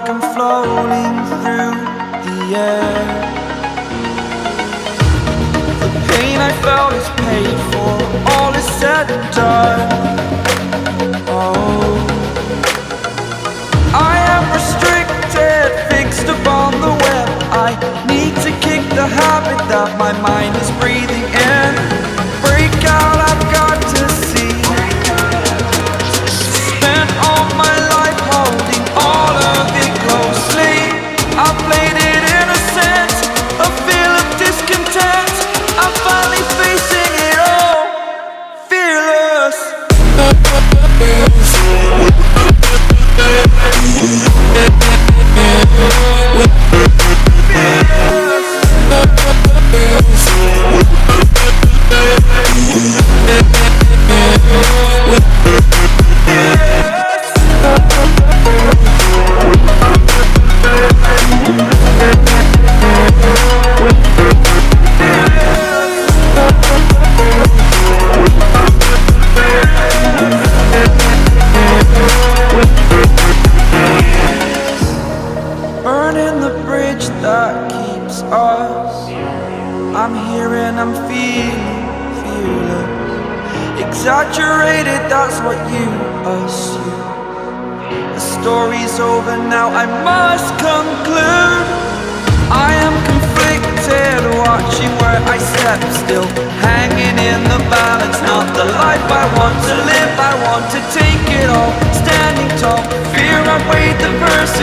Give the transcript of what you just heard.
like I'm floating through the air. The pain I felt is paid for, all is said and done. Oh, I am restricted, fixed upon the web. I need to kick the habit that my mind is breathing in. Break out, I've got to see. Spent all my life holding all of it closely. I played it innocent, a feel of discontent. I'm finally facing it all, fearless. Burning the bridge that keeps us. I'm here and I'm feeling fearless. Exaggerated, that's what you assume. The story's over now, I must conclude. I am conflicted, watching where I step still, hanging in the balance. Not the life I want to live, I want to take it all. Standing tall, fear I weighed the person